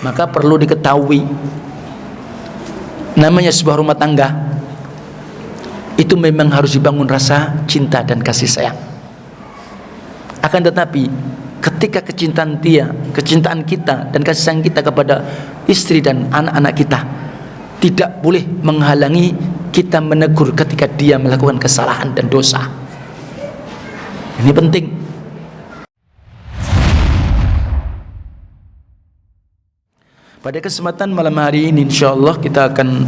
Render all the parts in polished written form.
Maka perlu diketahui, namanya sebuah rumah tangga itu memang harus dibangun rasa cinta dan kasih sayang. Akan tetapi ketika kecintaan kita dan kasih sayang kita kepada istri dan anak-anak kita tidak boleh menghalangi kita menegur ketika dia melakukan kesalahan dan dosa. Ini penting. Pada kesempatan malam hari ini insyaallah kita akan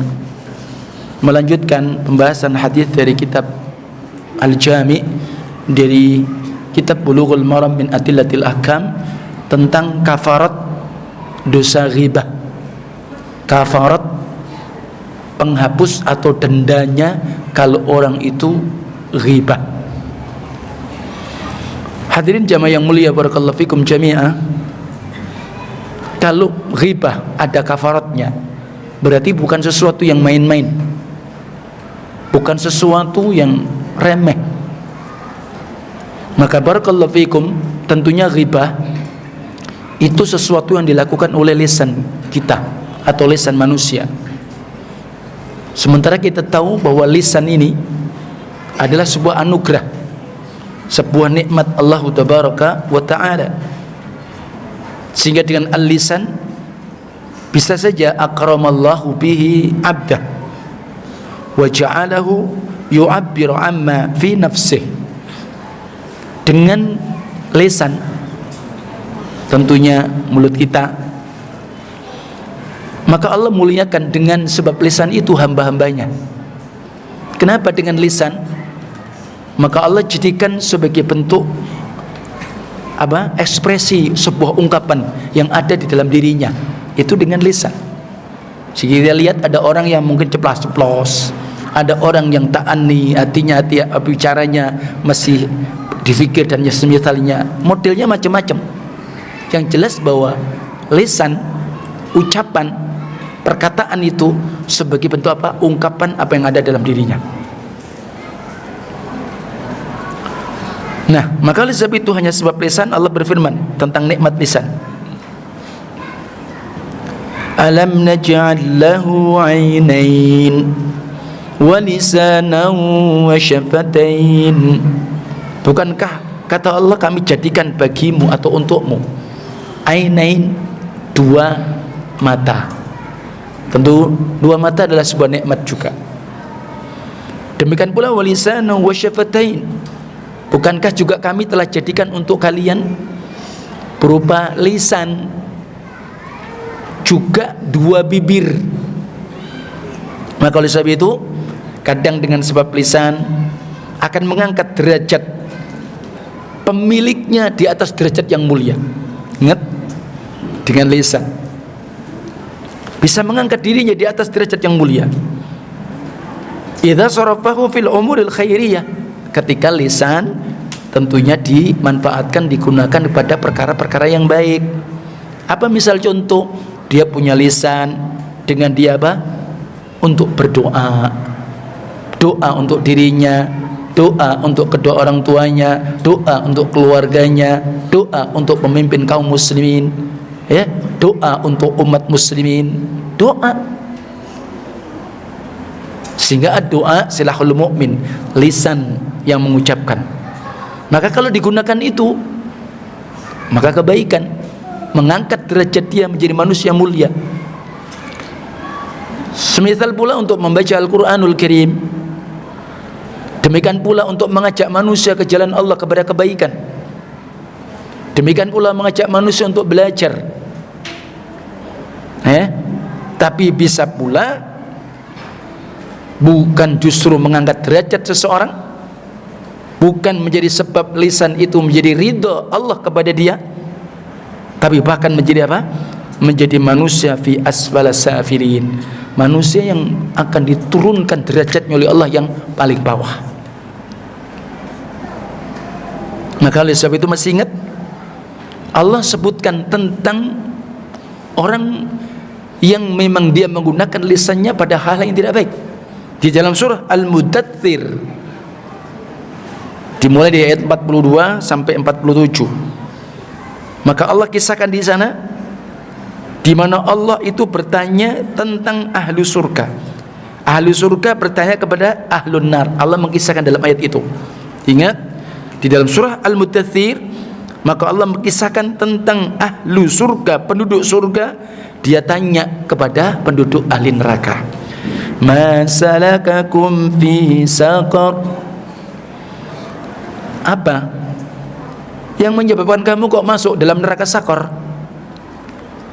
melanjutkan pembahasan hadis dari kitab Al-Jami' dari kitab Bulughul Maram min Adillatil Ahkam tentang kafarat dosa ghibah. Kafarat penghapus atau dendanya kalau orang itu ghibah. Hadirin jamaah yang mulia, barakallahu fikum jami'ah. Kalau ghibah ada kafaratnya, berarti bukan sesuatu yang main-main, bukan sesuatu yang remeh. Maka barakallahu fikum, tentunya ghibah itu sesuatu yang dilakukan oleh lisan kita atau lisan manusia. Sementara kita tahu bahwa lisan ini adalah sebuah anugerah, sebuah nikmat Allah tabaraka wa ta'ala. Sehingga dengan al-lisan bisa saja akramallahu bihi abdah wa ja'alahu yu'abbiru amma fi nafsih. Dengan lisan, tentunya mulut kita, maka Allah muliakan dengan sebab lisan itu hamba-hambanya. Kenapa dengan lisan? Maka Allah jadikan sebagai bentuk ekspresi sebuah ungkapan yang ada di dalam dirinya, itu dengan lisan. Sehingga kita lihat ada orang yang mungkin ceplas-ceplos, ada orang yang ta'ani, hatinya bicaranya masih difikir dan semisalnya, modelnya macam-macam. Yang jelas bahwa lisan, ucapan, perkataan itu sebagai bentuk ungkapan apa yang ada dalam dirinya. Nah, maka oleh sebab itu hanya sebab lisan Allah berfirman tentang nikmat lisan. Alam naj'al lahu 'ainain wa lisanan wa syafatain. Bukankah kata Allah kami jadikan bagimu atau untukmu 'ainain, dua mata. Tentu dua mata adalah sebuah nikmat juga. Demikian pula wa lisanan wa syafatain. Bukankah juga kami telah jadikan untuk kalian berupa lisan juga dua bibir. Maka oleh sebab itu kadang dengan sebab lisan akan mengangkat derajat pemiliknya di atas derajat yang mulia. Ingat, dengan lisan bisa mengangkat dirinya di atas derajat yang mulia. Idza sarafahu fil umuril khairiyah, ketika lisan tentunya dimanfaatkan, digunakan kepada perkara-perkara yang baik. Apa misal contoh, dia punya lisan dengan dia untuk berdoa, doa untuk dirinya, doa untuk kedua orang tuanya, doa untuk keluarganya, doa untuk pemimpin kaum muslimin, ya, doa untuk umat muslimin, doa. Sehingga doa silahul mu'min, lisan yang mengucapkan. Maka kalau digunakan itu, maka kebaikan, mengangkat derajat dia menjadi manusia mulia. Semisal pula untuk membaca Al-Quranul Karim, demikian pula untuk mengajak manusia ke jalan Allah kepada kebaikan, demikian pula mengajak manusia untuk belajar. Tapi bisa pula bukan justru mengangkat derajat seseorang, bukan menjadi sebab lisan itu menjadi ridho Allah kepada dia, tapi bahkan menjadi menjadi manusia fi asfala safilin, manusia yang akan diturunkan derajatnya oleh Allah yang paling bawah. Maka oleh sebab itu masih ingat Allah sebutkan tentang orang yang memang dia menggunakan lisannya pada hal yang tidak baik di dalam surah Al-Mudaththir, dimulai di ayat 42 sampai 47. Maka Allah kisahkan di sana di mana Allah itu bertanya tentang ahlu surga. Ahlu surga bertanya kepada ahlun nar. Allah mengisahkan dalam ayat itu. Ingat, di dalam surah Al-Muddathir, maka Allah mengisahkan tentang ahlu surga, penduduk surga. Dia tanya kepada penduduk ahli neraka, ma salakakum fi saqar, apa yang menyebabkan kamu kok masuk dalam neraka sakor?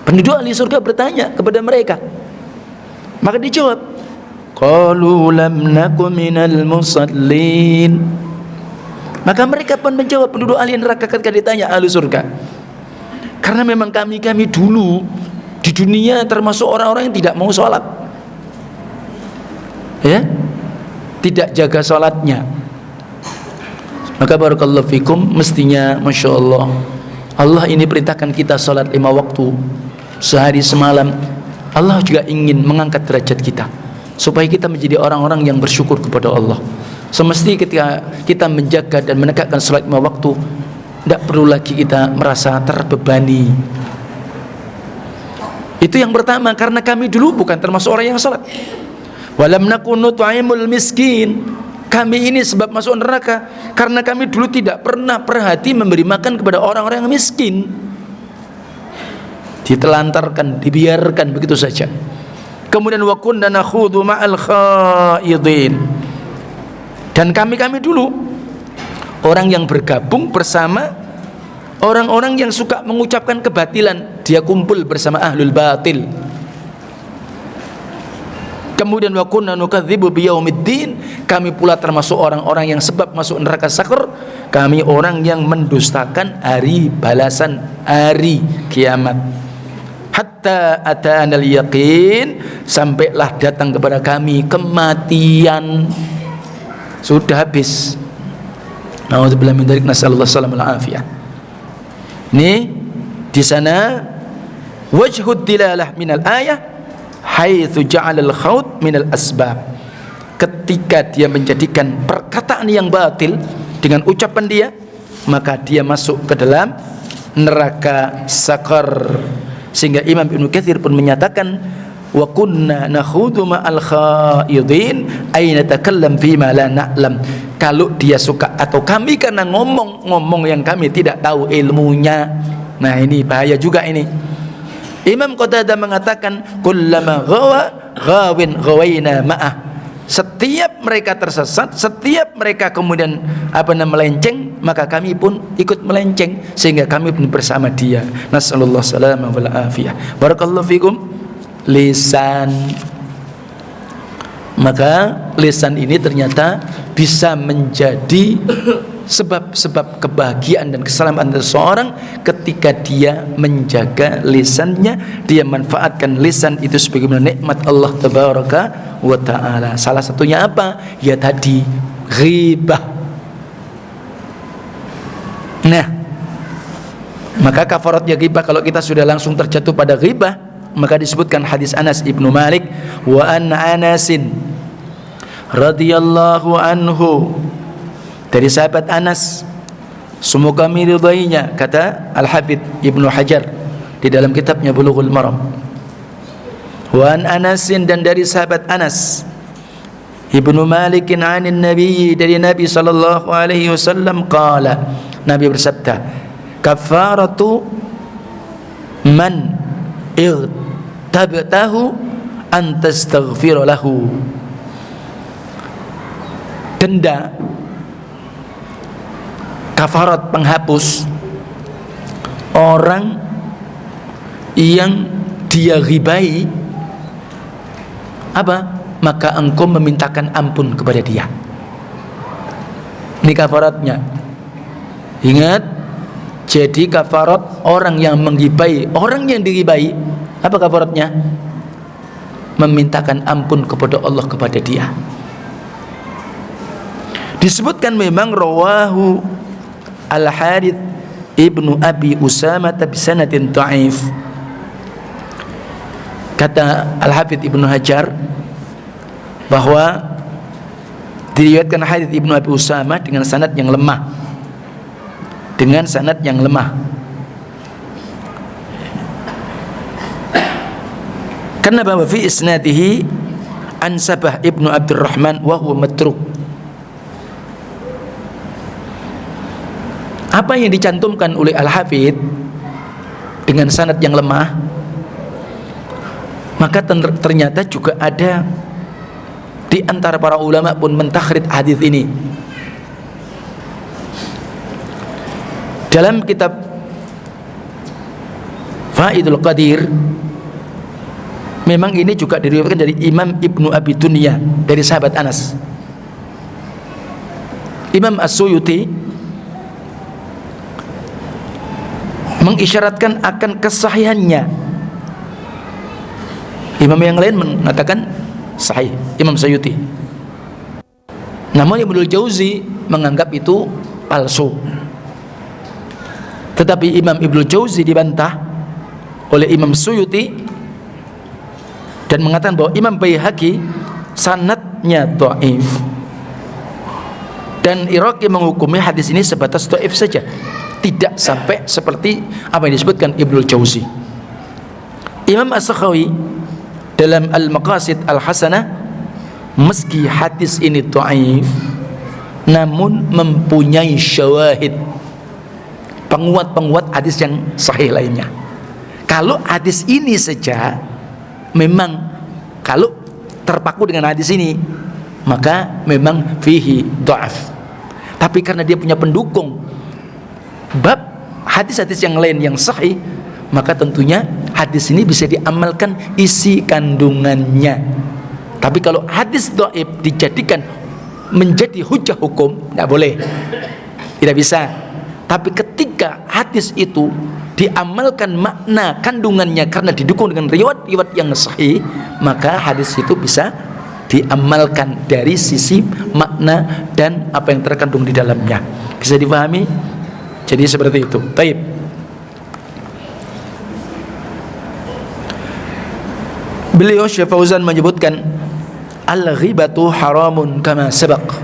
Penduduk ahli surga bertanya kepada mereka, maka dijawab, qalu lam naku minal musallin. Maka mereka pun menjawab, penduduk ahli neraka ketika ditanya ahli surga, karena memang kami dulu di dunia termasuk orang-orang yang tidak mau sholat, ya, tidak jaga sholatnya. Maka barakallahu fikum, mestinya Masya Allah, Allah ini perintahkan kita sholat 5 waktu sehari semalam. Allah juga ingin mengangkat derajat kita supaya kita menjadi orang-orang yang bersyukur kepada Allah. Semesti ketika kita menjaga dan menegakkan sholat 5 waktu, tidak perlu lagi kita merasa terbebani. Itu yang pertama, karena kami dulu bukan termasuk orang yang sholat. Walam nakunu tu'imul miskin. Kami ini sebab masuk neraka karena kami dulu tidak pernah perhati memberi makan kepada orang-orang yang miskin. Ditelantarkan, dibiarkan begitu saja. Kemudian wa kunna nakhudhu ma'al khaidin. Dan kami dulu orang yang bergabung bersama orang-orang yang suka mengucapkan kebatilan. Dia kumpul bersama ahlul batil. Kemudian wa kunna nukadzibu biyaumiddin, kami pula termasuk orang-orang yang sebab masuk neraka sakor. Kami orang yang mendustakan hari balasan, hari kiamat. Hatta atanal yaqin, sampailah datang kepada kami kematian. Sudah habis. Nauzubillahi min dzalik, nasallallahu salamul afiyah. Ini di sana wajhud dilalah minal ayah haitsu ja'alal khawt minal asbab. Ketika dia menjadikan perkataan yang batil dengan ucapan dia, maka dia masuk ke dalam neraka sakar. Sehingga Imam Ibnu Katsir pun menyatakan, wa kunna nakhudu ma'al khaidin ay natakallam fima la na'lam. Kalau dia suka atau kami karena ngomong yang kami tidak tahu ilmunya. Nah, ini bahaya juga ini. Imam Qatadah mengatakan, kullama ghawa ghawin ghawaina ma'ah. Setiap mereka tersesat, setiap mereka kemudian melenceng, maka kami pun ikut melenceng, sehingga kami pun bersama dia. Nasallallahu salama wal afiyah. Barakallahu fikum. Lisan, maka lisan ini ternyata bisa menjadi sebab-sebab kebahagiaan dan keselamatan seseorang ketika dia menjaga lisannya, dia manfaatkan lisan itu sebagaimana nikmat Allah tabaraka wa ta'ala. Salah satunya apa? Ya tadi, ghibah. Nah, maka kafaratnya ghibah, kalau kita sudah langsung terjatuh pada ghibah, maka disebutkan hadis Anas ibnu Malik, wa an Anasin radhiyallahu anhu, dari sahabat Anas, semoga meridainya, kata Al-Hafidz Ibnu Hajar di dalam kitabnya Bulughul Maram. Wa an Anasin, dan dari sahabat Anas Ibnu Malik anin Nabi, dari Nabi sallallahu alaihi wasallam, qala, Nabi bersabda, kafaratu man irtabtahu an tastaghfir lahu. Denda, kafarat, penghapus orang yang dia ghibai, apa? Maka engkau memintakan ampun kepada dia. Ini kafaratnya. Ingat, jadi kafarat orang yang menggibai, orang yang dighibai, apa kafaratnya? Memintakan ampun kepada Allah kepada dia. Disebutkan memang rawahu Al-Harith Ibnu Abi Usamah bisanadin dha'if. Kata Al-Hafidz Ibnu Hajar bahwa diriwayatkan Harith Ibnu Abi Usamah dengan sanad yang lemah. Dengan sanad yang lemah. Karena bahwa fi isnadihi an Sabah ibnu Abdurrahman wa huwa matruk. Apa yang dicantumkan oleh Al-Hafidh dengan sanad yang lemah, maka ternyata juga ada di antara para ulama pun mentakhrij hadis ini. Dalam kitab Faidul Qadir, memang ini juga diriwayatkan dari Imam Ibnu Abi Dunya dari sahabat Anas. Imam As-Suyuti mengisyaratkan akan kesahihannya. Imam yang lain mengatakan sahih, Imam Suyuti. Namun Ibnu Jauzi menganggap itu palsu. Tetapi Imam Ibnu Jauzi dibantah oleh Imam Suyuti dan mengatakan bahwa Imam Baihaqi sanadnya dhaif, dan Iraqi menghukumi hadis ini sebatas dhaif saja, tidak sampai seperti apa yang disebutkan Ibnu Jauzi. Imam As-Sakhawi dalam Al-Maqasid Al-Hasanah, meski hadis ini dhaif namun mempunyai syawahid, penguat-penguat hadis yang sahih lainnya. Kalau hadis ini saja memang kalau terpaku dengan hadis ini maka memang fihi dha'af. Tapi karena dia punya pendukung bab hadis-hadis yang lain yang sahih, maka tentunya hadis ini bisa diamalkan isi kandungannya. Tapi kalau hadis dhaif dijadikan menjadi hujah hukum, tidak boleh, tidak bisa. Tapi ketika hadis itu diamalkan makna kandungannya karena didukung dengan riwayat-riwayat yang sahih, maka hadis itu bisa diamalkan dari sisi makna dan apa yang terkandung di dalamnya. Bisa dipahami? Jadi seperti itu. Baik. Beliau Syekh Fauzan menyebutkan al-ghibatu haramun kama sabaq.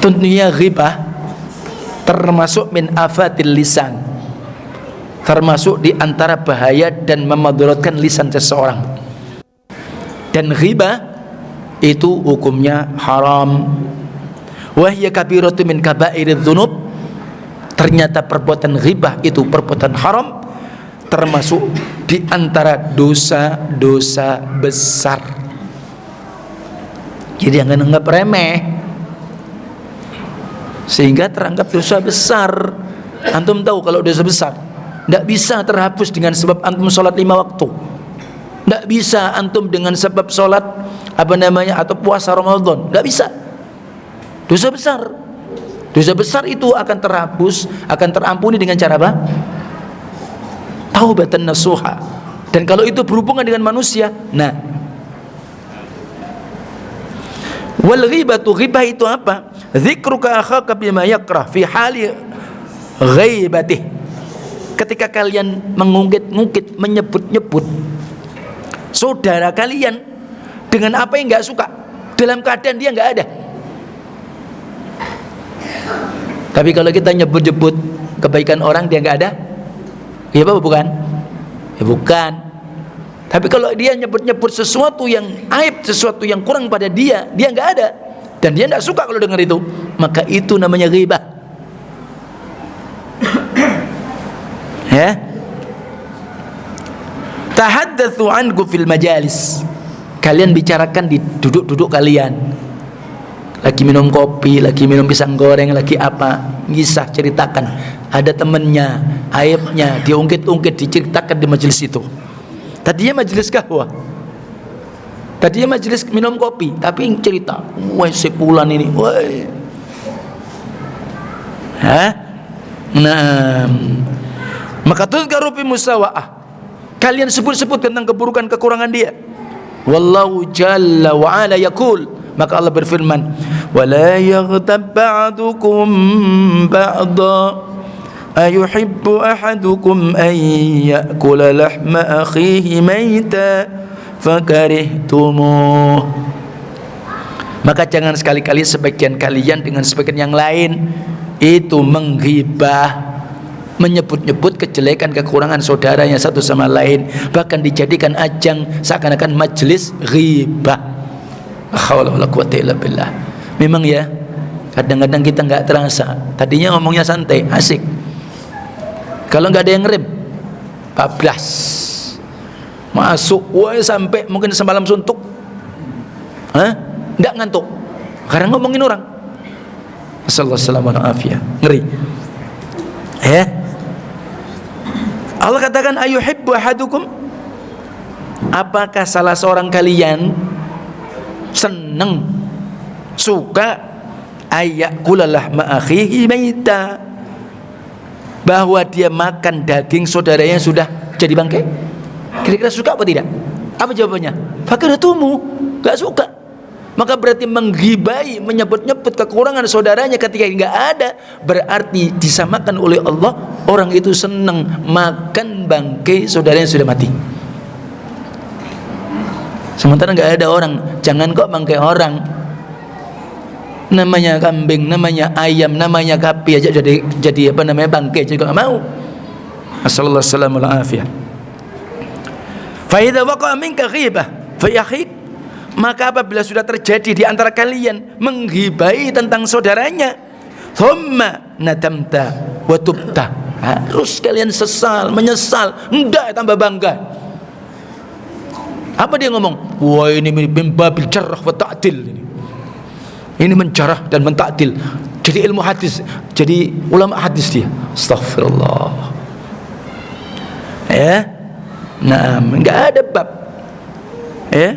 Tentunya ghibah termasuk min afatil lisan, termasuk di antara bahaya dan memudaratkan lisan seseorang. Dan ghibah itu hukumnya haram. Wa hiya kabiratu min kabairidz dzunub. Ternyata perbuatan ghibah itu perbuatan haram, termasuk di antara dosa-dosa besar. Jadi jangan anggap remeh sehingga teranggap dosa besar. Antum tahu kalau dosa besar tidak bisa terhapus dengan sebab antum sholat 5 waktu, tidak bisa antum dengan sebab sholat atau puasa Ramadan, tidak bisa. Dosa besar, dosa besar itu akan terhapus, akan terampuni dengan cara apa? Taubatan nasuha. Dan kalau itu berhubungan dengan manusia, nah, wal ghibatu, ghibah itu apa? Dzikruka akhaka bima yakrah fi hali ghibatih. Ketika kalian mengungkit-ungkit, menyebut-nyebut saudara kalian dengan apa yang enggak suka, dalam keadaan dia enggak ada. Tapi kalau kita nyebut-nyebut kebaikan orang dia enggak ada, ya apa bukan? Ya bukan. Tapi kalau dia nyebut-nyebut sesuatu yang aib, sesuatu yang kurang pada dia, dia enggak ada dan dia enggak suka kalau dengar itu, maka itu namanya ghibah. Ya. Tahaddatsu anhu fil majalis. Kalian bicarakan di duduk-duduk kalian. Lagi minum kopi, lagi minum pisang goreng, lagi apa, ngisah, ceritakan. Ada temennya, aibnya, diungkit-ungkit, diceritakan di majelis itu. Tadinya majelis kahwa, tadinya majelis minum kopi, tapi cerita, wah sepulan ini, wah, nah, maka tuzkaru fi musawaah, kalian sebut-sebut tentang keburukan kekurangan dia. Wallahu jalla wa ala yaqul, maka Allah berfirman, wala yaghtab ba'dukum ba'da ayuhibbu ahadukum an ya'kula lahma akhihi maita fakarihtumuh. Maka jangan sekali-kali sebagian kalian dengan sebagian yang lain itu menghibah menyebut-nyebut kejelekan kekurangan saudaranya satu sama lain, bahkan dijadikan ajang seakan-akan majelis ghibah. Haula wala quwata illa billah. Memang ya, kadang-kadang kita nggak terasa, tadinya ngomongnya santai, asik, kalau nggak ada yang ngerem bablas masuk, wah sampai mungkin semalam suntuk, nggak ngantuk karena ngomongin orang. Assalamualaikum warahmatullahi wabarakatuh. Ngeri ya. Allah katakan, ayuhibbu ahadukum, apakah salah seorang kalian senang, suka ayyakula lahma akhihi maita, bahwa dia makan daging saudaranya yang sudah jadi bangkai? Kira-kira suka apa tidak? Apa jawabannya? Fakiratumu, gak suka. Maka berarti menggibai, menyebut-nyebut kekurangan saudaranya ketika nggak ada, berarti disamakan oleh Allah orang itu senang makan bangkai saudaranya yang sudah mati. Sementara nggak ada orang, jangan kok bangkai orang, namanya kambing, namanya ayam, namanya kapi aja jadi apa namanya bangkai juga nggak mau. Assalamualaikum warahmatullahi wabarakatuh. Fa idza waqa'a minka ghibah fa yakhik, maka apabila sudah terjadi di antara kalian menghibai tentang saudaranya, thumma nadamta wa tubta, harus kalian menyesal, enggak tambah bangga. Apa dia ngomong? Wah, ini min babil jarh wa ta'dil, ini menjarah dan mentakdil. Jadi ilmu hadis, jadi ulama hadis dia. Astagfirullah ya. Nah, enggak ada bab ya.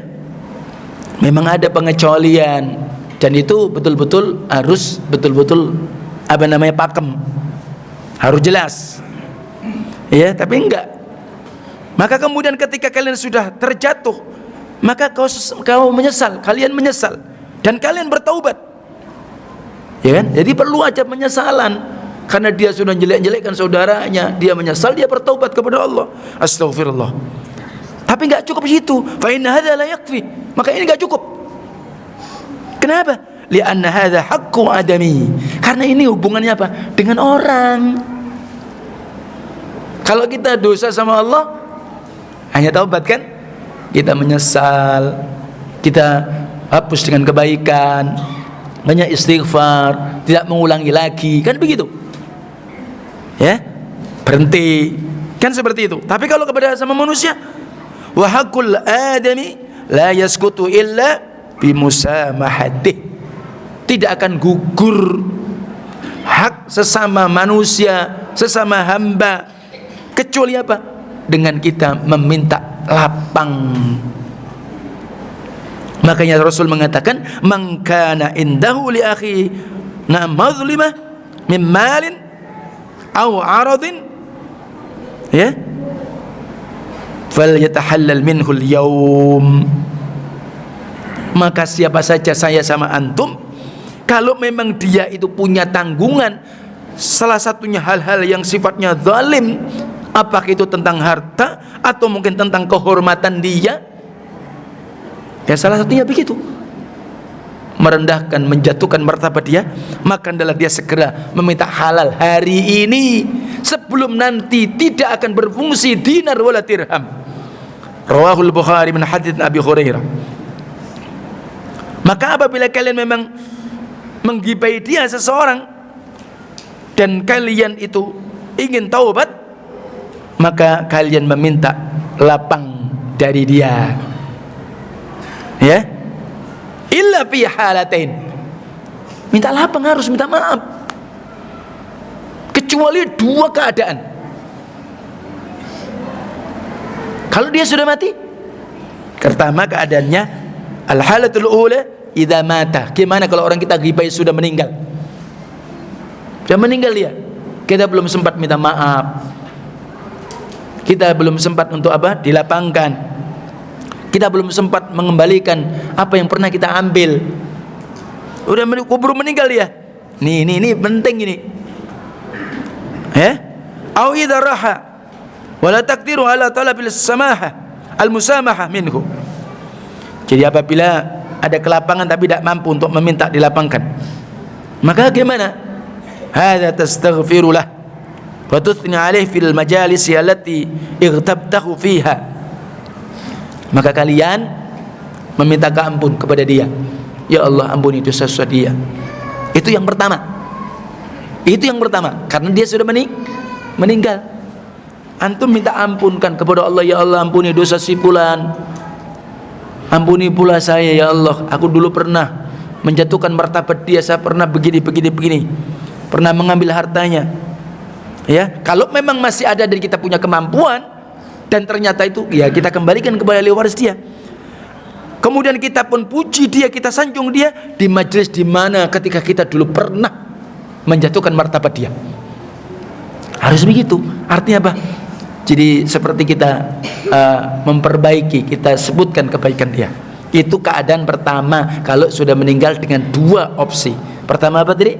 Memang ada pengecualian, dan itu betul-betul harus apa namanya pakem, harus jelas ya. Tapi enggak, maka kemudian ketika kalian sudah terjatuh, maka kau menyesal, kalian menyesal dan kalian bertaubat ya kan. Jadi perlu aja penyesalan, karena dia sudah jelek-jelekkan saudaranya, dia menyesal, dia bertaubat kepada Allah. Astagfirullah. Tapi enggak cukup situ. Fa inna hadza la yakfi, maka ini enggak cukup. Kenapa? Li'anna hadza haqqu adami, karena ini hubungannya apa? Dengan orang. Kalau kita dosa sama Allah, hanya taubat kan? Kita menyesal, kita hapus dengan kebaikan, banyak istighfar, tidak mengulangi lagi, kan begitu ya, berhenti, kan seperti itu. Tapi kalau kepada sama manusia, wa haqqul adami la yaskutu illa bimusamahatih, tidak akan gugur hak sesama manusia, sesama hamba, kecuali apa? Dengan kita meminta lapang. Makanya Rasul mengatakan, man kana indahu li akhi na mazlimah min malin aw aradin ya, falyatahallal minhu al-yawm. Maka siapa saja saya sama antum, kalau memang dia itu punya tanggungan, salah satunya hal-hal yang sifatnya zalim, apakah itu tentang harta atau mungkin tentang kehormatan dia, ya salah satunya begitu, merendahkan, menjatuhkan martabat dia, maka adalah dia segera meminta halal hari ini, sebelum nanti tidak akan berfungsi dinar wala dirham. Rawahul Bukhari min hadits Abi Hurairah. Maka apabila kalian memang menggibai dia seseorang dan kalian itu ingin taubat, maka kalian meminta lapang dari dia ya. Illa fi halatain, minta lapang, harus minta maaf, kecuali dua keadaan. Kalau dia sudah mati, pertama keadaannya al-halatul ula idza mata. Gimana kalau orang kita ghibai sudah meninggal? Sudah meninggal dia, kita belum sempat minta maaf, kita belum sempat untuk apa? Dilapangkan, kita belum sempat mengembalikan apa yang pernah kita ambil. Udah kubur meninggal dia. Ini penting ini. Au idza raha wala taqdiru ala talabil samaha al-musamahah minhu. Jadi apabila ada kelapangan tapi tidak mampu untuk meminta dilapangkan, maka bagaimana? Hadza tastaghfirullah wa tuthni alaihi fil majalis allati ightabtahu fiha. Maka kalian meminta ampun kepada dia. Ya Allah, ampuni dosa-dosa dia. Itu yang pertama. Itu yang pertama, karena dia sudah meninggal. Antum minta ampunkan kepada Allah, ya Allah ampuni dosa si fulan, ampuni pula saya ya Allah, aku dulu pernah menjatuhkan martabat dia, saya pernah begini, pernah mengambil hartanya. Ya, kalau memang masih ada dan kita punya kemampuan dan ternyata itu, ya kita kembalikan kepada ahli waris dia. Kemudian kita pun puji dia, kita sanjung dia di majelis di mana ketika kita dulu pernah menjatuhkan martabat dia. Harus begitu. Artinya apa? Jadi seperti kita memperbaiki, kita sebutkan kebaikan dia. Itu keadaan pertama kalau sudah meninggal dengan dua opsi. Pertama apa tadi?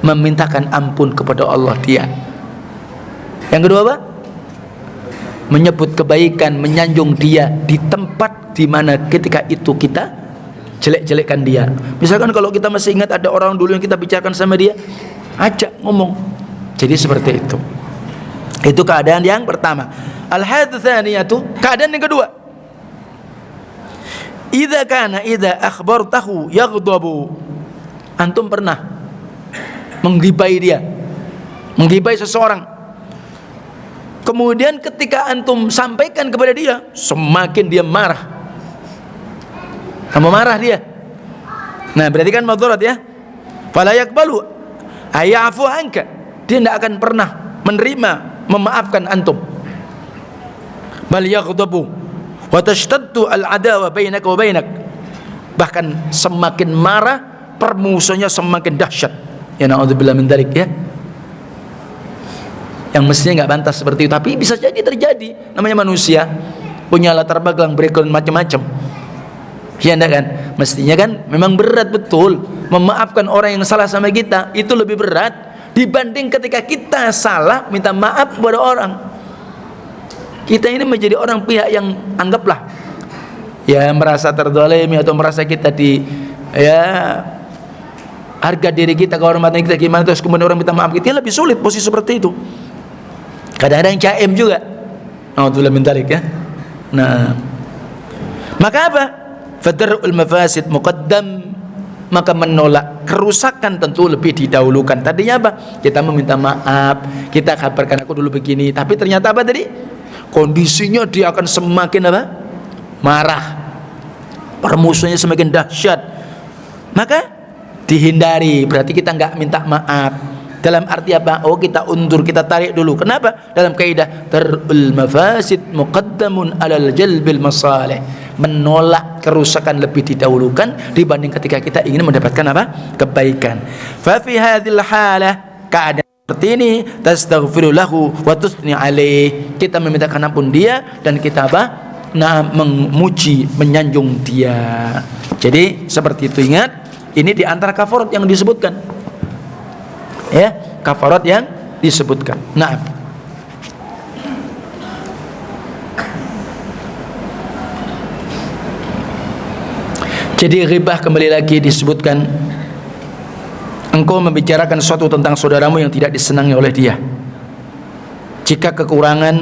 Memintakan ampun kepada Allah dia. Yang kedua apa? Menyebut kebaikan, menyanjung dia di tempat di mana ketika itu kita jelek-jelekkan dia. Misalkan kalau kita masih ingat ada orang dulu yang kita bicarakan sama dia, ajak ngomong. Jadi seperti itu. Itu keadaan yang pertama. Al-hadits tsaniyatu, keadaan yang kedua. Idza akhbartahu yaghdabu. Antum pernah menggibai dia, menggibai seseorang. Kemudian ketika antum sampaikan kepada dia, semakin dia marah. Tambah marah dia. Nah, berarti kan madharat ya. Fala yaqbalu ayafu anka. Dia tidak akan pernah menerima, memaafkan antum. Bal yaghdabu wa tashtaddu al-adawa bainaka wa bainak. Bahkan semakin marah, permusuhannya semakin dahsyat. Ya naudzubillah min dzalik ya. Yang mestinya nggak pantas seperti itu, tapi bisa jadi terjadi. Namanya manusia, punya latar belakang background macam-macam. Ya enggak kan? Mestinya kan memang berat betul memaafkan orang yang salah sama kita, itu lebih berat dibanding ketika kita salah minta maaf kepada orang. Kita ini menjadi orang pihak yang anggaplah ya merasa terzalimi atau merasa kita di ya harga diri kita, kehormatan kita gimana, terus kemudian orang minta maaf kita, lebih sulit posisi seperti itu. Kadang-kadang CM juga. Alhamdulillah min dzalik ya. Nah, maka apa? Fadarul mafasid muqaddam, maka menolak kerusakan tentu lebih didahulukan. Tadinya apa? Kita meminta maaf, kita kabarkan aku dulu begini, tapi ternyata apa tadi? Kondisinya dia akan semakin apa? Marah. Permusuhannya semakin dahsyat. Maka dihindari, berarti kita enggak minta maaf. Dalam arti apa? Oh, kita undur, kita tarik dulu. Kenapa? Dalam kaidah darul mafasid muqaddamun alal jalbil masalih. Menolak kerusakan lebih didahulukan dibanding ketika kita ingin mendapatkan apa? Kebaikan. Fa fi hadhil halah, keadaan seperti ini, tastaghfiru lahu wa tusni alaih. Kita memintakan ampun dia dan kita apa? Nah, memuji, menyanjung dia. Jadi seperti itu, ingat, ini di antara kafarat yang disebutkan. Ya, kafarat yang disebutkan. Nah, jadi ghibah kembali lagi disebutkan, engkau membicarakan sesuatu tentang saudaramu yang tidak disenangi oleh dia. Jika kekurangan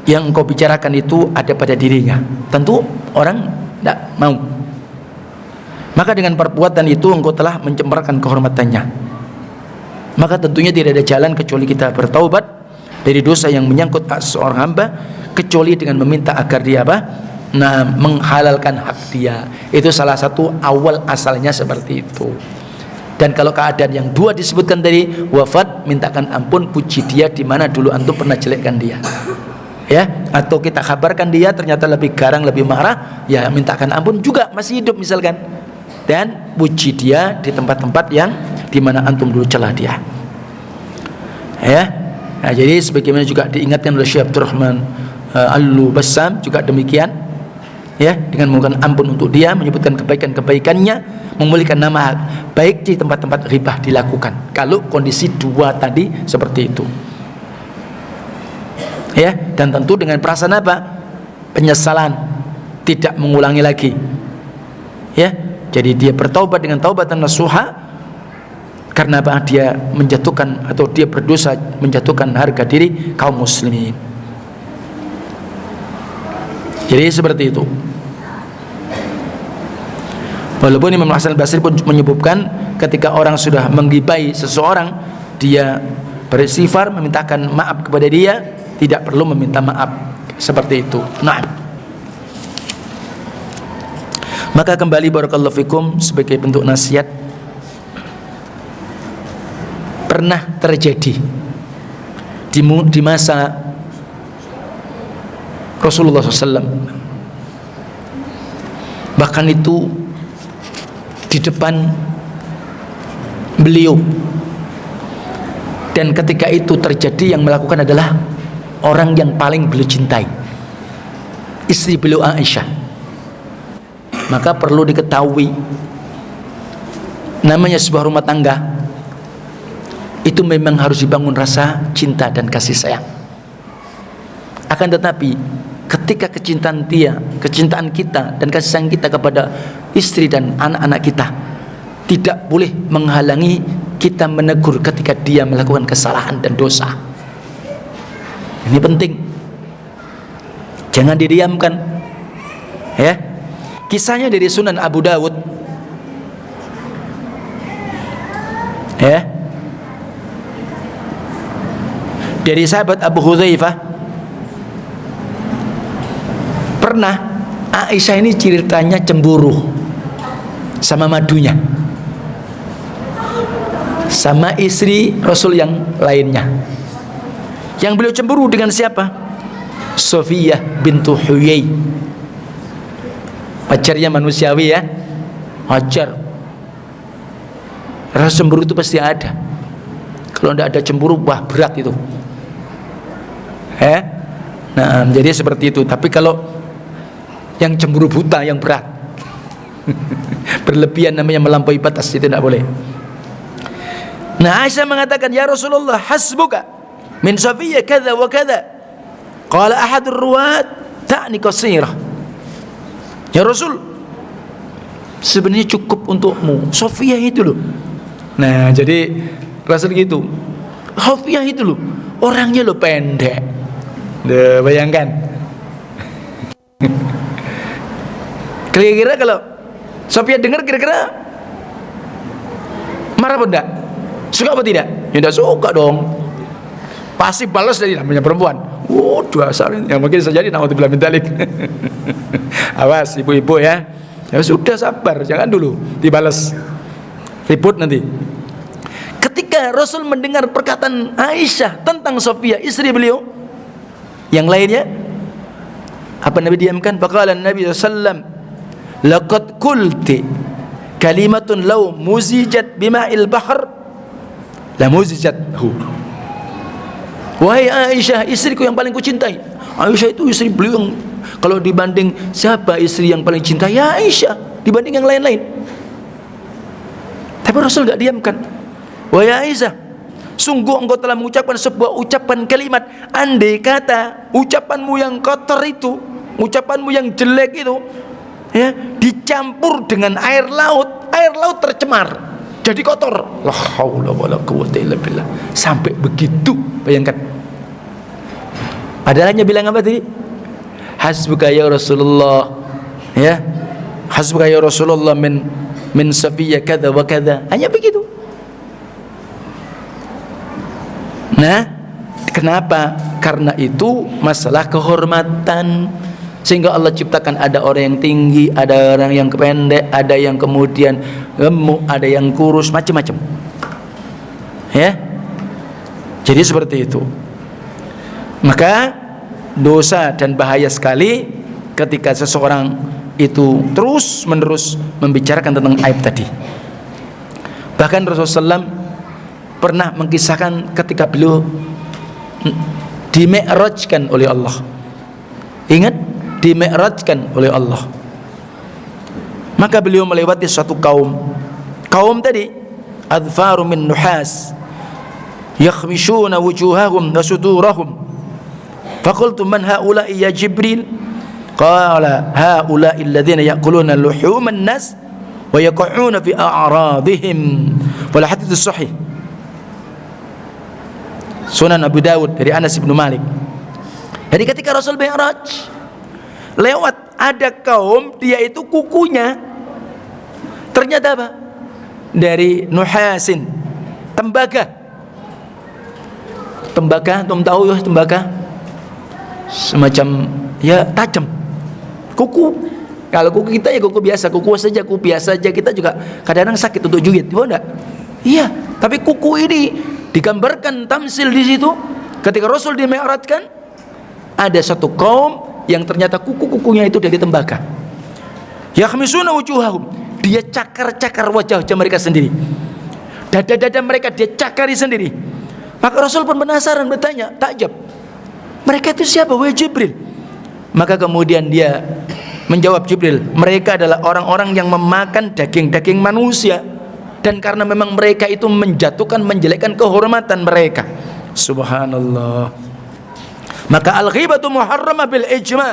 yang engkau bicarakan itu ada pada dirinya, tentu orang tidak mau. Maka dengan perbuatan itu engkau telah mencemparkan kehormatannya. Maka tentunya tidak ada jalan kecuali kita bertaubat dari dosa yang menyangkut seorang hamba, kecuali dengan meminta agar dia apa? Nah, menghalalkan hak dia. Itu salah satu awal asalnya seperti itu. Dan kalau keadaan yang dua disebutkan tadi, wafat, mintakan ampun, puji dia di mana dulu antum pernah jelekkan dia. Ya, atau kita kabarkan dia ternyata lebih garang, lebih marah, ya mintakan ampun juga, masih hidup misalkan. Dan puji dia di tempat-tempat yang dimana antum dulu celah dia. Ya, nah, jadi sebagaimana juga diingatkan oleh Syekh Abdurrahman Al-Bassam juga demikian. Ya, dengan memohon ampun untuk dia, menyebutkan kebaikan-kebaikannya, memulihkan nama baik di tempat-tempat ghibah dilakukan. Kalau kondisi dua tadi seperti itu. Ya, dan tentu dengan perasaan apa? Penyesalan, tidak mengulangi lagi. Ya, jadi dia bertaubat dengan taubatan nasuha, Karena apa? Dia menjatuhkan atau dia berdosa menjatuhkan harga diri kaum muslimin. Jadi seperti itu. Walaupun Imam Hasan al-Basri pun menyebutkan ketika orang sudah menggibai seseorang, dia beristighfar memintakan maaf kepada dia, tidak perlu meminta maaf seperti itu. Nah, maka kembali barakallahu fikum sebagai bentuk nasihat, pernah terjadi di masa Rasulullah SAW, bahkan itu di depan beliau, dan ketika itu terjadi yang melakukan adalah orang yang paling beliau cintai, istri beliau Aisyah. Maka perlu diketahui, namanya sebuah rumah tangga itu memang harus dibangun rasa cinta dan kasih sayang. Akan tetapi ketika kecintaan kita dan kasih sayang kita kepada istri dan anak-anak kita tidak boleh menghalangi kita menegur ketika dia melakukan kesalahan dan dosa. Ini penting, jangan didiamkan ya. Kisahnya dari Sunan Abu Dawud ya, dari sahabat Abu Hudzaifah. Pernah Aisyah ini ceritanya cemburu sama madunya, sama istri Rasul yang lainnya. Yang beliau cemburu dengan siapa? Sofiyah bintu Huyai. Pacarnya manusiawi ya, wajar. Rasa cemburu itu pasti ada. Kalau tidak ada cemburu, wah berat itu. Nah, jadi seperti itu. Tapi kalau yang cemburu buta, yang berat, berlebihan, namanya melampaui batas, itu tidak boleh. Nah, Aisyah mengatakan, ya Rasulullah, hasbuka min Safiyah kadza wa kadza. Qala ahadur ruwat ta'ni qasirah. Ya Rasul, sebenarnya cukup untukmu Safiyah itu loh. Nah, jadi Rasul gitu, Safiyah itu loh, orangnya loh pendek. Bayangkan. Kira-kira kalau Sofia dengar, kira-kira marah apa enggak? Suka apa tidak? Ya enggak suka dong. Pasti balas dari namanya perempuan. Dasar yang mungkin saja naudzubillah min dzalik. Awas ibu-ibu ya. Ya sudah, sabar, jangan dulu dibalas. Ribut nanti. Ketika Rasul mendengar perkataan Aisyah tentang Sofia, istri beliau, yang lainnya, apa Nabi diamkan? Faqala Nabi sallallahu alaihi wasallam, laqad qulti kalimatun law muzijat bima'il bahr la muzijathu. Wahai Aisyah, istriku yang paling kucintai. Aisyah itu istri beliau yang, kalau dibanding siapa istri yang paling cintai, ya Aisyah, dibanding yang lain-lain. Tapi Rasul enggak diamkan. Wahai Aisyah, sungguh engkau telah mengucapkan sebuah ucapan kalimat, andai kata ucapanmu yang kotor itu, ucapanmu yang jelek itu ya, dicampur dengan air laut tercemar, jadi kotor. La haula wala quwwata illa billah. Sampai begitu, bayangkan. Padahal hanya bilang apa tadi? Hasbuka ya Rasulullah, ya, hasbuka ya Rasulullah min Safiyah kadza wa kadza. Hanya begitu. Nah, kenapa? Karena itu masalah kehormatan. Sehingga Allah ciptakan ada orang yang tinggi, ada orang yang pendek, ada yang kemudian gemuk, ada yang kurus, macam-macam. Ya. Jadi seperti itu. Maka dosa dan bahaya sekali ketika seseorang itu terus-menerus membicarakan tentang aib tadi. Bahkan Rasulullah SAW pernah mengkisahkan ketika beliau di-mi'rajkan oleh Allah. Ingat, di-mi'rajkan oleh Allah. Maka beliau melewati suatu kaum. Kaum tadi adfaru min nuhas yakhmishuna wujuhahum wa sudurahum. Faqultu man haula'i ya Jibril? Qala haula'i alladhina ya'kuluna luhuman nas wa yaqa'una fi a'radihim Wal hadits sahih Sunan Abu Dawud dari Anas bin Malik. Jadi ketika Rasul Mi'raj lewat ada kaum dia itu kukunya ternyata apa? Dari nuhasin, tembaga. Tembaga, antum tahu ya tembaga? Semacam ya tajam. Kuku. Kalau kuku kita ya kuku biasa saja kita juga kadang-kadang sakit untuk juyit, betul enggak? Iya, tapi kuku ini digambarkan tamsil di situ. Ketika Rasul di-mi'rajkan, ada satu kaum yang ternyata kuku-kukunya itu dari tembaga. Yakhmisuna wujuhahum, dia cakar-cakar wajah mereka sendiri. Dada-dada mereka dia cakari sendiri. Maka Rasul pun penasaran bertanya, takjub. Mereka itu siapa? Wahai Jibril. Maka kemudian dia menjawab Jibril, mereka adalah orang-orang yang memakan daging-daging manusia. Dan karena memang mereka itu menjatuhkan, menjelekkan kehormatan mereka. Subhanallah. Maka al-ghibatu muharramah bil ijma'.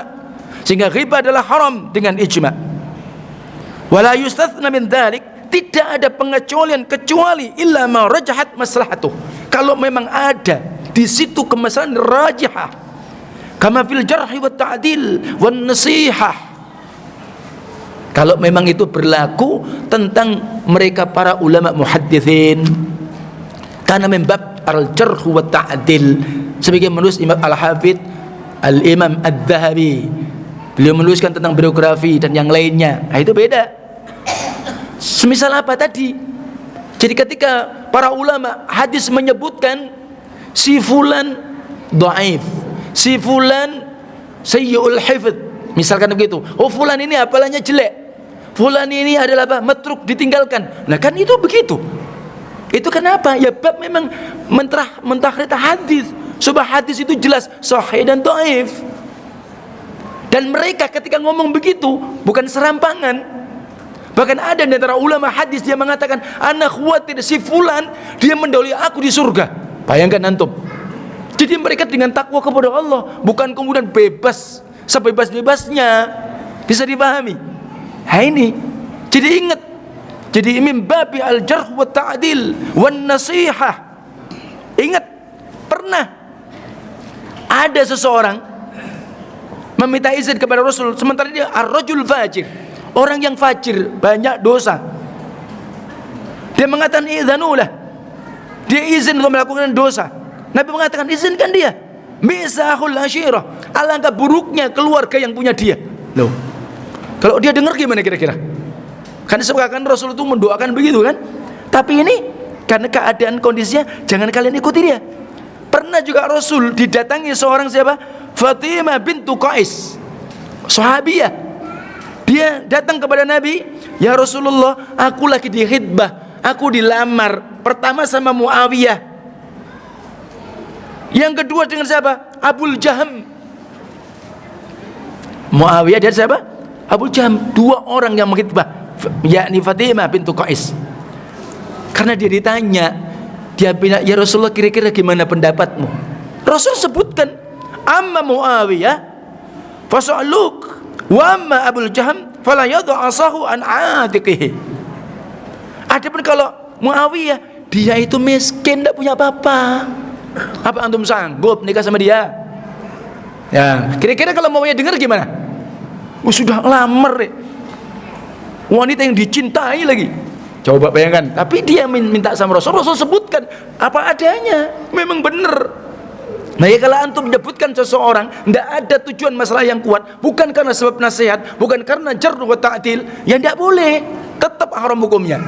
Sehingga ghibah adalah haram dengan ijma'. Wala yustathna min dzalik, tidak ada pengecualian kecuali illa ma rajahat maslahatuh. Kalau memang ada di situ kemaslahan rajihah. Kama fil jarhi wat ta'dil wan nasihah. Kalau memang itu berlaku tentang mereka para ulama muhadditsin, karena membab al-jarh wa ta'dil, sebagai menulis Imam Al-Hafidz Al-Imam Adz-Dzahabi, beliau menuliskan tentang biografi dan yang lainnya. Nah, itu beda. Semisal apa tadi? Jadi ketika para ulama hadis menyebutkan si fulan dhaif, si fulan sayyi'ul hifdz, misalkan begitu. Oh, fulan ini hafalannya jelek. Fulan ini adalah apa? Matruk, ditinggalkan. Nah kan itu begitu. Itu kenapa? Ya bab memang mentahrid hadis. Sebab hadis itu jelas sahih dan dhaif. Dan mereka ketika ngomong begitu bukan serampangan. Bahkan ada di antara ulama hadis dia mengatakan, ana khawatir si fulan dia mendahului aku di surga. Bayangkan antum. Jadi mereka dengan takwa kepada Allah, bukan kemudian bebas sebebas-bebasnya. Bisa dipahami? Nah ini, jadi ingat, jadi min babi al-jarh wa ta'dil wan nasihah. Ingat, pernah ada seseorang meminta izin kepada Rasul, sementara dia ar-rajul fajir, orang yang fajir, banyak dosa. Dia mengatakan idzanulah, dia izin untuk melakukan dosa. Nabi mengatakan izinkan dia. Misahul asyirah, alangkah buruknya keluarga yang punya dia. Loh, kalau dia dengar gimana kira-kira? Kan seakan Rasul itu mendoakan begitu kan? Tapi ini karena keadaan kondisinya, jangan kalian ikuti dia. Pernah juga Rasul didatangi seorang siapa? Fatimah bintu Qais, sahabiyah. Dia datang kepada Nabi, ya Rasulullah, aku lagi di khidbah, aku dilamar. Pertama sama Muawiyah, yang kedua dengan siapa? Abul Jaham. Muawiyah dan siapa? Abul Jaham. Dua orang yang mengkhidbah, yakni Fatimah bintu Qais. Karena dia ditanya, dia bilang, ya Rasulullah, kira-kira gimana pendapatmu? Rasul sebutkan, amma Muawiyah fas'aluk wa amma Abul Jaham fala yadhu asahu an atiqihi. Adapun kalau Muawiyah, dia itu miskin, tidak punya apa-apa. Apa antum sanggup nikah sama dia? Ya, kira-kira kalau Muawiyah dengar gimana? Sudah lamar wanita yang dicintai lagi. Coba bayangkan. Tapi dia minta sama Rasul, Rasul sebutkan apa adanya, memang benar. Nah ya, kalau antum menyebutkan seseorang tidak ada tujuan masalah yang kuat, bukan karena sebab nasihat, bukan karena jarh wa ta'dil, ya tidak boleh, tetap haram hukumnya.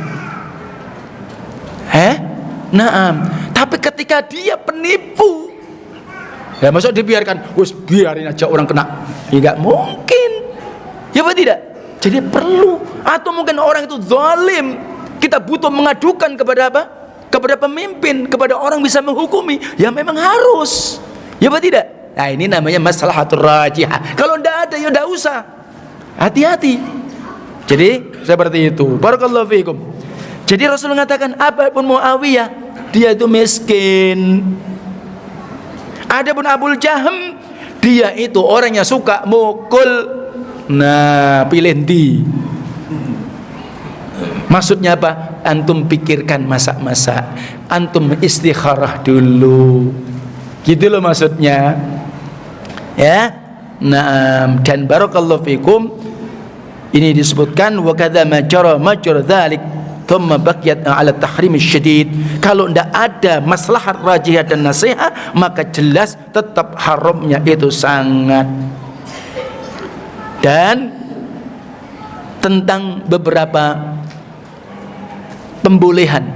Naam. Tapi ketika dia penipu, ya masuk dibiarkan, wes biarin aja orang kena. Ya enggak mungkin. Ya apa tidak? Jadi perlu. Atau mungkin orang itu zalim, kita butuh mengadukan kepada apa? Kepada pemimpin, kepada orang bisa menghukumi. Ya memang harus. Ya apa tidak? Nah ini namanya maslahatur rajihah. Kalau tidak ada ya tidak usah. Hati-hati. Jadi seperti itu. Barakallahu fiikum. Jadi Rasul mengatakan, apapun Muawiyah, dia itu miskin. Adapun Abul Jaham, dia itu orang yang suka mukul. Nah, pilih di. Maksudnya apa? antum pikirkan masak-masak, antum istikharah dulu, gitu loh maksudnya, ya. Nah, dan barakallahu fikum, ini disebutkan wa kadza majra dzalik thumma baqiyat ala tahrim syadid. Kalau tidak ada maslahat rajihah dan nasihat, maka jelas tetap haramnya itu sangat. Dan tentang beberapa pembolehan,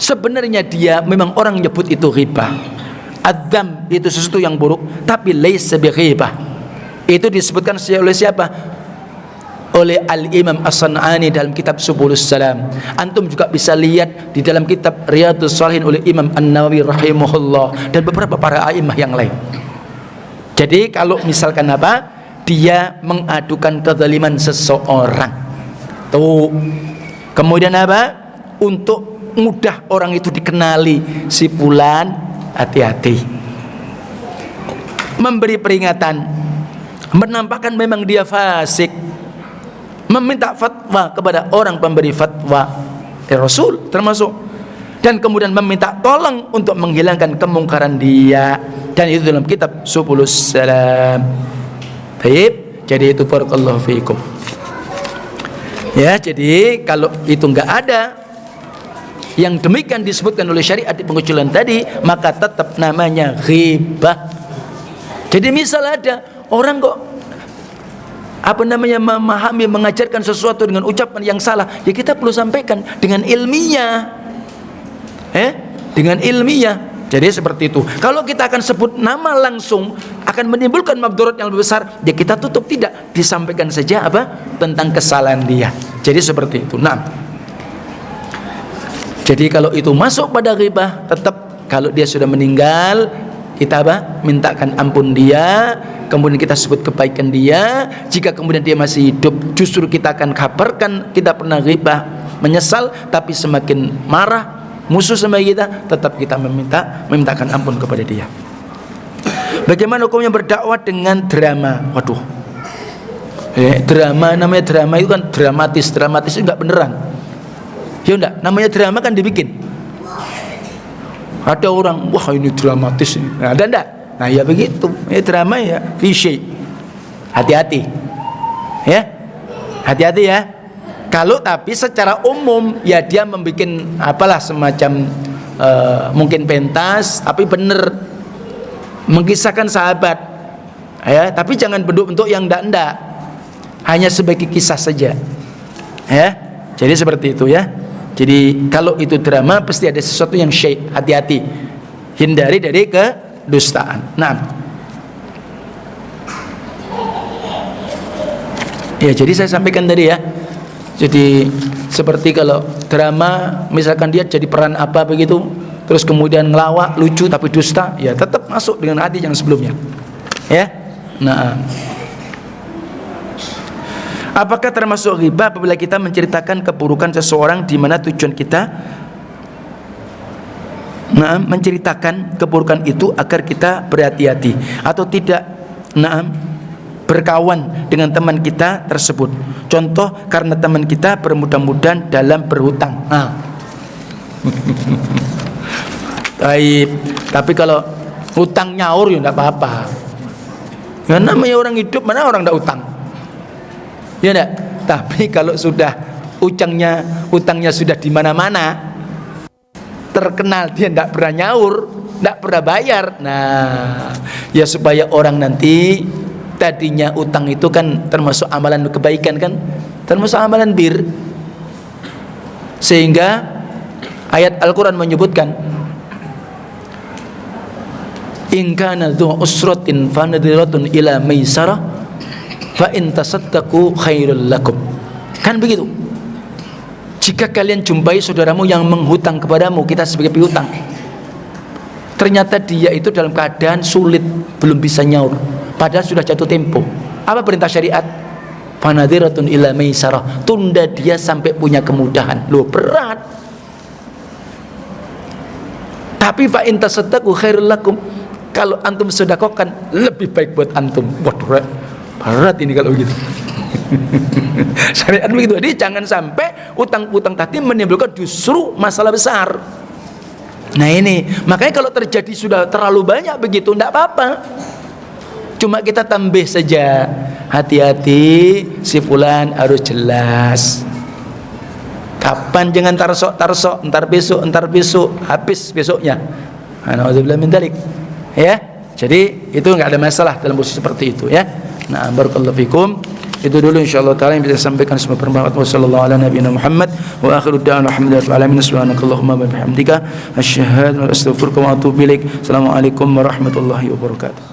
sebenarnya dia memang orang nyebut itu ghibah. Adzam itu sesuatu yang buruk, tapi laisa bighibah. Itu disebutkan oleh siapa? Oleh Al-Imam As-San'ani dalam kitab Subulus Salam. Antum juga bisa lihat di dalam kitab Riyadhus Shalihin oleh Imam An-Nawawi rahimahullah dan beberapa para a'imah yang lain. Jadi kalau misalkan apa, dia mengadukan kezaliman seseorang tuh, kemudian apa, untuk mudah orang itu dikenali, si fulan hati-hati, memberi peringatan, menampakkan memang dia fasik, meminta fatwa kepada orang pemberi fatwa, Rasul termasuk, dan kemudian meminta tolong untuk menghilangkan kemungkaran dia, dan itu dalam kitab Subulus Salam. Baik, jadi itu barakallahu fiikum. Ya, jadi kalau itu enggak ada yang demikian disebutkan oleh syariat di pengecualian tadi, maka tetap namanya ghibah. Jadi misal ada orang kok memahami, mengajarkan sesuatu dengan ucapan yang salah, ya kita perlu sampaikan dengan ilmiah, dengan ilmiah. Jadi seperti itu. Kalau kita akan sebut nama langsung akan menimbulkan madarat yang lebih besar, ya kita tutup, tidak, disampaikan saja apa tentang kesalahan dia. Jadi seperti itu. Nah, jadi kalau itu masuk pada ghibah, tetap kalau dia sudah meninggal, kita mintakan ampun dia, kemudian kita sebut kebaikan dia. Jika kemudian dia masih hidup, justru kita akan kabarkan kita pernah ghibah, menyesal, tapi semakin marah, musuh sama kita, tetap kita memintakan ampun kepada dia. Bagaimana hukumnya berdakwah dengan drama? Waduh, drama, namanya drama itu kan dramatis itu enggak beneran. Ya enggak, namanya drama kan dibikin. Ada orang, wah ini dramatis ini. Nah, ada enggak? Nah ya begitu, drama ya fishy. Hati-hati, ya, hati-hati ya. Kalau tapi secara umum ya dia membuat apalah semacam mungkin pentas, tapi benar mengisahkan sahabat, ya. Tapi jangan bentuk-bentuk yang ndak, hanya sebagai kisah saja, ya. Jadi seperti itu ya. Jadi kalau itu drama pasti ada sesuatu yang syai', hati-hati, hindari dari kedustaan. Nah, ya jadi saya sampaikan tadi ya. Jadi seperti kalau drama, misalkan dia jadi peran apa begitu, terus kemudian ngelawak, lucu tapi dusta, ya tetap masuk dengan hati yang sebelumnya, ya. Nah, apakah termasuk ghibah apabila kita menceritakan keburukan seseorang di mana tujuan kita menceritakan keburukan itu agar kita berhati-hati atau tidak berkawan dengan teman kita tersebut. Contoh, karena teman kita bermudah-mudahan dalam berhutang. Tapi kalau hutang nyaur ya enggak apa-apa. Ya namanya orang hidup, mana orang enggak utang. Ya enggak? Tapi kalau sudah utangnya sudah di mana-mana, terkenal dia enggak pernah nyaur, enggak pernah bayar. Nah, ya supaya orang nanti, tadinya utang itu kan termasuk amalan kebaikan kan, termasuk amalan bir, sehingga ayat Al-Quran menyebutkan in kana dzu usratin fanadhiratun ila maisarah fa in tasaddaqu khairul lakum, kan begitu. Jika kalian jumpai saudaramu yang menghutang kepadamu, kita sebagai piutang, ternyata dia itu dalam keadaan sulit, belum bisa nyaur, padahal sudah jatuh tempo, apa perintah syariat? Fanadhiratun ila maisarah, tunda dia sampai punya kemudahan. Loh, berat. Tapi fa in tasaddaqu khairul lakum, kalau antum sedekahkan lebih baik buat antum. Waduh, berat ini kalau begitu. Syariat begitu. Jadi jangan sampai utang-utang tadi menimbulkan justru masalah besar. Nah ini, makanya kalau terjadi sudah terlalu banyak begitu, tidak apa-apa. Cuma kita tambah saja, hati-hati, si fulan harus jelas. Kapan, jangan tarsok, ntar besok, habis besoknya. Alhamdulillah min dzalik. Ya, jadi itu nggak ada masalah dalam posisi seperti itu ya. Nah, barakallahu fikum. Itu dulu insyaallah taala yang bisa sampaikan semua perkara. Wassallallahu ala nabiyina Muhammad wa akhiru da'wana alhamdulillahi rabbil alamin. Subhanakallahumma wa bihamdika asyhadu an la ilaha illa anta astaghfiruka wa atubu ilaik. Assalamualaikum warahmatullahi wabarakatuh.